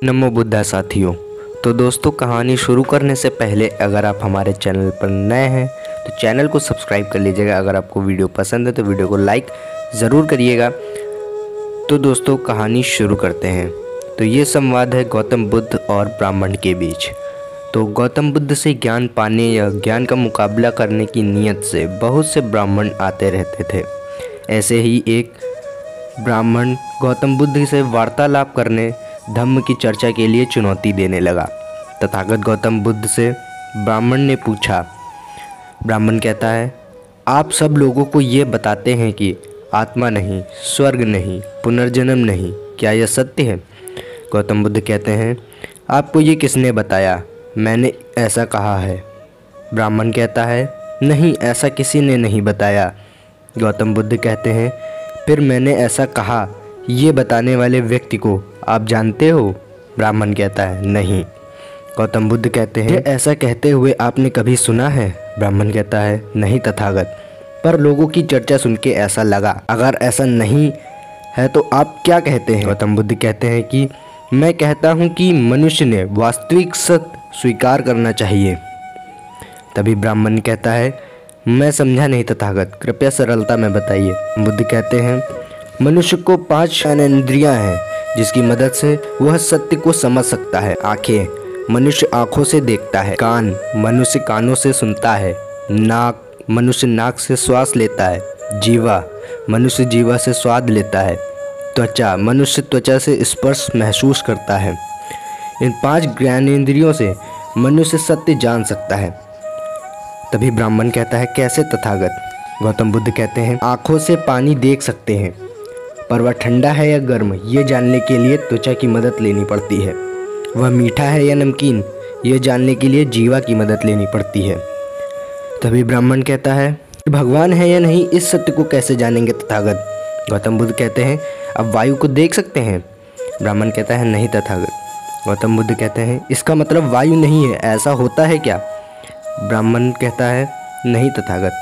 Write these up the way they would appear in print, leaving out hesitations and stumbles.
नमो बुद्धा साथियों। तो दोस्तों, कहानी शुरू करने से पहले अगर आप हमारे चैनल पर नए हैं तो चैनल को सब्सक्राइब कर लीजिएगा। अगर आपको वीडियो पसंद है तो वीडियो को लाइक ज़रूर करिएगा। तो दोस्तों, कहानी शुरू करते हैं। तो ये संवाद है गौतम बुद्ध और ब्राह्मण के बीच। तो गौतम बुद्ध से ज्ञान पाने या ज्ञान का मुकाबला करने की नीयत से बहुत से ब्राह्मण आते रहते थे। ऐसे ही एक ब्राह्मण गौतम बुद्ध से वार्तालाप करने, धम्म की चर्चा के लिए चुनौती देने लगा। तथागत गौतम बुद्ध से ब्राह्मण ने पूछा। ब्राह्मण कहता है, आप सब लोगों को ये बताते हैं कि आत्मा नहीं, स्वर्ग नहीं, पुनर्जन्म नहीं, क्या यह सत्य है? गौतम बुद्ध कहते हैं, आपको ये किसने बताया? मैंने ऐसा कहा है। ब्राह्मण कहता है, नहीं, ऐसा किसी ने नहीं बताया। गौतम बुद्ध कहते हैं, फिर मैंने ऐसा कहा, ये बताने वाले व्यक्ति को आप जानते हो? ब्राह्मण कहता है, नहीं। गौतम बुद्ध कहते हैं, ऐसा कहते हुए आपने कभी सुना है? ब्राह्मण कहता है, नहीं तथागत, पर लोगों की चर्चा सुन के ऐसा लगा। अगर ऐसा नहीं है तो आप क्या कहते हैं? गौतम बुद्ध कहते हैं कि मैं कहता हूँ कि मनुष्य ने वास्तविक सत्य स्वीकार करना चाहिए। तभी ब्राह्मण कहता है, मैं समझा नहीं तथागत, कृपया सरलता में बताइए। बुद्ध कहते हैं, मनुष्य को 5 ज्ञानेंद्रियां हैं जिसकी मदद से वह सत्य को समझ सकता है। आँखें, मनुष्य आँखों से देखता है। कान, मनुष्य कानों से सुनता है। नाक, मनुष्य नाक से श्वास लेता है। जीवा, मनुष्य जीवा से स्वाद लेता है। त्वचा, मनुष्य त्वचा से स्पर्श महसूस करता है। इन 5 ज्ञानेंद्रियों से मनुष्य सत्य जान सकता है। तभी ब्राह्मण कहता है, कैसे तथागत? गौतम बुद्ध कहते हैं, आँखों से पानी देख सकते हैं, पर वह ठंडा है या गर्म ये जानने के लिए त्वचा की मदद लेनी पड़ती है। वह मीठा है या नमकीन ये जानने के लिए जीवा की मदद लेनी पड़ती है। तभी ब्राह्मण कहता है, भगवान है या नहीं इस सत्य को कैसे जानेंगे तथागत? गौतम बुद्ध कहते हैं, अब वायु को देख सकते हैं? ब्राह्मण कहता है, नहीं तथागत। गौतम बुद्ध कहते हैं, इसका मतलब वायु नहीं है, ऐसा होता है क्या? ब्राह्मण कहता है, नहीं तथागत।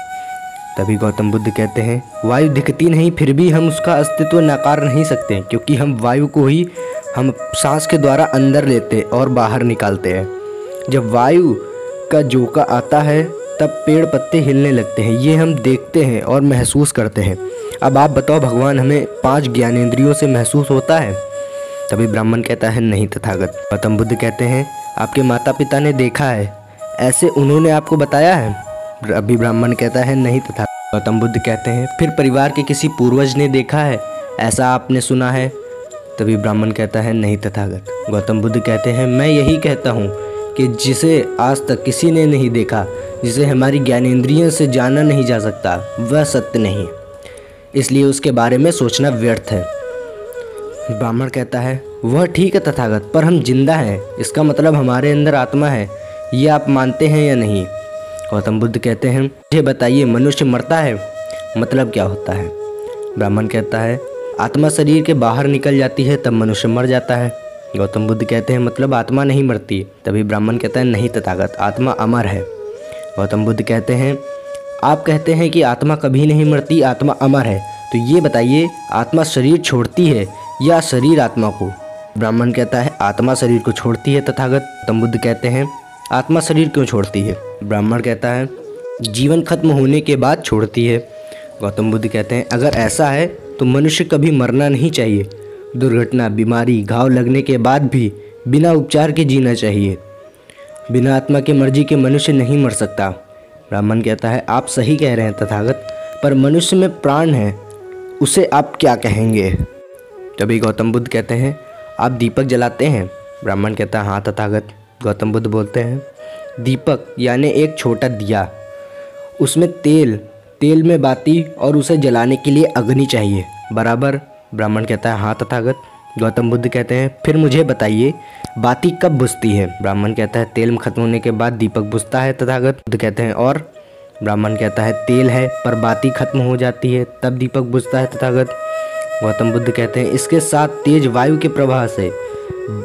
तभी गौतम बुद्ध कहते हैं, वायु दिखती नहीं फिर भी हम उसका अस्तित्व नकार नहीं सकते, क्योंकि हम वायु को ही हम सांस के द्वारा अंदर लेते और बाहर निकालते हैं। जब वायु का झोंका आता है तब पेड़ पत्ते हिलने लगते हैं, ये हम देखते हैं और महसूस करते हैं। अब आप बताओ, भगवान हमें 5 ज्ञानेंद्रियों से महसूस होता है? तभी ब्राह्मण कहता है, नहीं तथागत। गौतम बुद्ध कहते हैं, आपके माता पिता ने देखा है, ऐसे उन्होंने आपको बताया है? अभी ब्राह्मण कहता है, नहीं तथा। गौतम बुद्ध कहते हैं, फिर परिवार के किसी पूर्वज ने देखा है, ऐसा आपने सुना है? तभी ब्राह्मण कहता है, नहीं तथागत। गौतम बुद्ध कहते हैं, मैं यही कहता हूँ कि जिसे आज तक किसी ने नहीं देखा, जिसे हमारी ज्ञानेंद्रियों से जाना नहीं जा सकता, वह सत्य नहीं, इसलिए उसके बारे में सोचना व्यर्थ है। ब्राह्मण कहता है, वह ठीक है तथागत, पर हम जिंदा हैं, इसका मतलब हमारे अंदर आत्मा है, ये आप मानते हैं या नहीं? गौतम बुद्ध कहते हैं, मुझे बताइए, मनुष्य मरता है, मतलब क्या होता है? ब्राह्मण कहता है, आत्मा शरीर के बाहर निकल जाती है तब मनुष्य मर जाता है। गौतम बुद्ध कहते हैं, मतलब आत्मा नहीं मरती? तभी ब्राह्मण कहता है, नहीं तथागत, आत्मा अमर है। गौतम बुद्ध कहते हैं, आप कहते हैं कि आत्मा कभी नहीं मरती, आत्मा अमर है, तो ये बताइए, आत्मा शरीर छोड़ती है या शरीर आत्मा को? ब्राह्मण कहता है, आत्मा शरीर को छोड़ती है तथागत। गौतम बुद्ध कहते हैं, आत्मा शरीर क्यों छोड़ती है? ब्राह्मण कहता है, जीवन खत्म होने के बाद छोड़ती है। गौतम बुद्ध कहते हैं, अगर ऐसा है तो मनुष्य कभी मरना नहीं चाहिए। दुर्घटना, बीमारी, घाव लगने के बाद भी बिना उपचार के जीना चाहिए। बिना आत्मा के मर्जी के मनुष्य नहीं मर सकता। ब्राह्मण कहता है, आप सही कह रहे हैं तथागत, पर मनुष्य में प्राण है, उसे आप क्या कहेंगे? तभी गौतम बुद्ध कहते हैं, आप दीपक जलाते हैं? ब्राह्मण कहता है, हाँ तथागत। गौतम बुद्ध बोलते हैं, दीपक यानी एक छोटा दिया, उसमें तेल में बाती और उसे जलाने के लिए अग्नि चाहिए, बराबर? ब्राह्मण कहता है, हाँ तथागत। गौतम बुद्ध कहते हैं, फिर मुझे बताइए, बाती कब बुझती है? ब्राह्मण कहता है, तेल खत्म होने के बाद दीपक बुझता है तथागत। बुद्ध कहते हैं, और? ब्राह्मण कहता है, तेल है पर बाती खत्म हो जाती है तब दीपक बुझता है तथागत। गौतम बुद्ध कहते हैं, इसके साथ तेज वायु के प्रवाह से,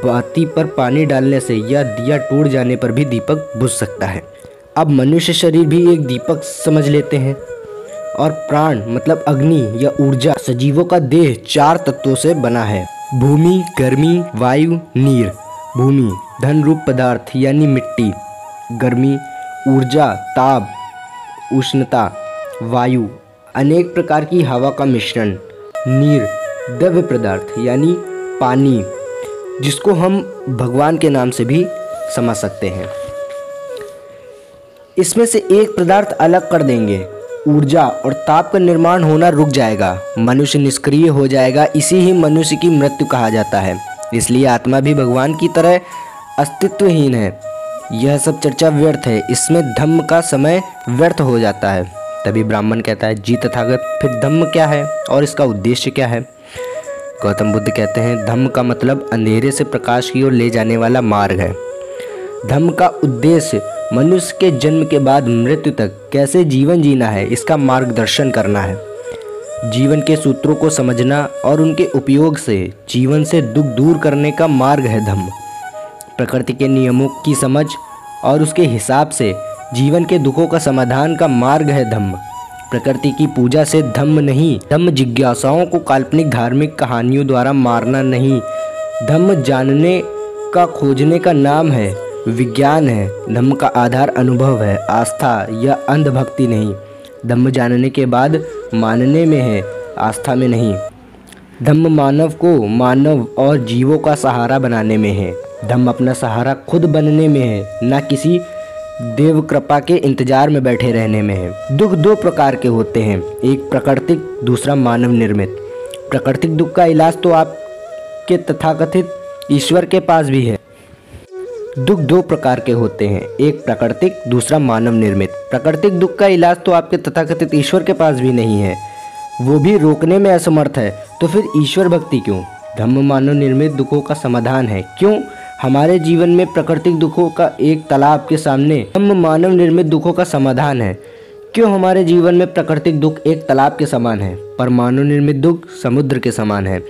बाती पर पानी डालने से या दिया टूट जाने पर भी दीपक बुझ सकता है। अब मनुष्य शरीर भी एक दीपक समझ लेते हैं, और प्राण मतलब अग्नि या ऊर्जा, सजीवों का देह 4 तत्वों से बना है। भूमि, गर्मी, वायु, नीर। भूमि धन रूप पदार्थ यानी मिट्टी, गर्मी ऊर्जा, ताप उष्णता, वायु अनेक प्रकार की हवा का मिश्रण, नीर द्रव्य पदार्थ यानी पानी, जिसको हम भगवान के नाम से भी समझ सकते हैं। इसमें से एक पदार्थ अलग कर देंगे, ऊर्जा और ताप का निर्माण होना रुक जाएगा, मनुष्य निष्क्रिय हो जाएगा। इसी ही मनुष्य की मृत्यु कहा जाता है। इसलिए आत्मा भी भगवान की तरह अस्तित्वहीन है। यह सब चर्चा व्यर्थ है, इसमें धम्म का समय व्यर्थ हो जाता है। तभी ब्राह्मण कहता है, जी तथागत, फिर धम्म क्या है और इसका उद्देश्य क्या है? गौतम बुद्ध कहते हैं, धम्म का मतलब अंधेरे से प्रकाश की ओर ले जाने वाला मार्ग है। धम्म का उद्देश्य मनुष्य के जन्म के बाद मृत्यु तक कैसे जीवन जीना है, इसका मार्गदर्शन करना है। जीवन के सूत्रों को समझना और उनके उपयोग से जीवन से दुख दूर करने का मार्ग है धम्म। प्रकृति के नियमों की समझ और उसके हिसाब से जीवन के दुखों का समाधान का मार्ग है धम्म। प्रकृति की पूजा से धम्म नहीं, धम्म जिज्ञासाओं को काल्पनिक धार्मिक कहानियों द्वारा मारना नहीं। धम्म जानने का, खोजने का नाम है, विज्ञान है। धम्म का आधार अनुभव है, आस्था या अंधभक्ति नहीं। धम्म जानने के बाद मानने में है, आस्था में नहीं। धम्म मानव को मानव और जीवों का सहारा बनाने में है। धम्म अपना सहारा खुद बनने में है, न किसी देव कृपा के इंतजार में बैठे रहने में है। दुख दो प्रकार के होते हैं, एक प्राकृतिक, दूसरा मानव निर्मित। प्राकृतिक दुख का इलाज तो आपके तथाकथित ईश्वर के पास भी है। दुख दो प्रकार के होते हैं, एक प्राकृतिक, दूसरा मानव निर्मित। प्राकृतिक दुख का इलाज तो आपके तथाकथित ईश्वर के पास भी नहीं है, वो भी रोकने में असमर्थ है। तो फिर ईश्वर भक्ति क्यों? धम्म मानव निर्मित दुखों का समाधान है। क्यों हमारे जीवन में प्राकृतिक दुखों का एक तालाब के सामने धम्म मानव निर्मित दुखों का समाधान है? क्यों हमारे जीवन में प्राकृतिक दुख एक तालाब के समान है पर मानव निर्मित दुख समुद्र के समान है?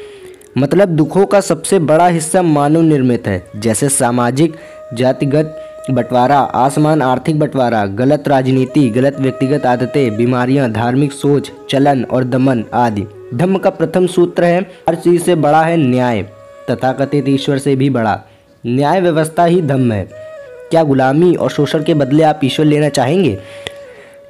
मतलब दुखों का सबसे बड़ा हिस्सा मानव निर्मित है, जैसे सामाजिक जातिगत बंटवारा, आसमान आर्थिक बंटवारा, गलत राजनीति, गलत व्यक्तिगत आदतें, बीमारियां, धार्मिक सोच, चलन और दमन आदि। धम्म का प्रथम सूत्र है, हर चीज से बड़ा है न्याय, तथाकथित ईश्वर से भी बड़ा। न्याय व्यवस्था ही धम्म है। क्या गुलामी और शोषण के बदले आप ईश्वर लेना चाहेंगे?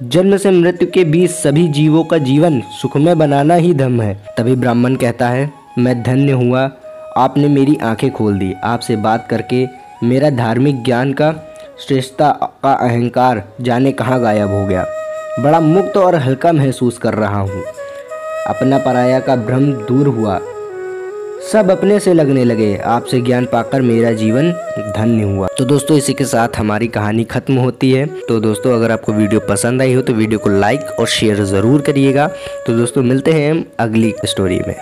जन्म से मृत्यु के बीच सभी जीवों का जीवन सुखमय बनाना ही धम्म है। तभी ब्राह्मण कहता है, मैं धन्य हुआ, आपने मेरी आंखें खोल दी। आपसे बात करके मेरा धार्मिक ज्ञान का, श्रेष्ठता का अहंकार जाने कहाँ गायब हो गया। बड़ा मुक्त और हल्का महसूस कर रहा हूँ। अपना पराया का भ्रम दूर हुआ, सब अपने से लगने लगे। आपसे ज्ञान पाकर मेरा जीवन धन्य हुआ। तो दोस्तों, इसी के साथ हमारी कहानी खत्म होती है। तो दोस्तों, अगर आपको वीडियो पसंद आई हो तो वीडियो को लाइक और शेयर ज़रूर करिएगा। तो दोस्तों, मिलते हैं हम अगली स्टोरी में।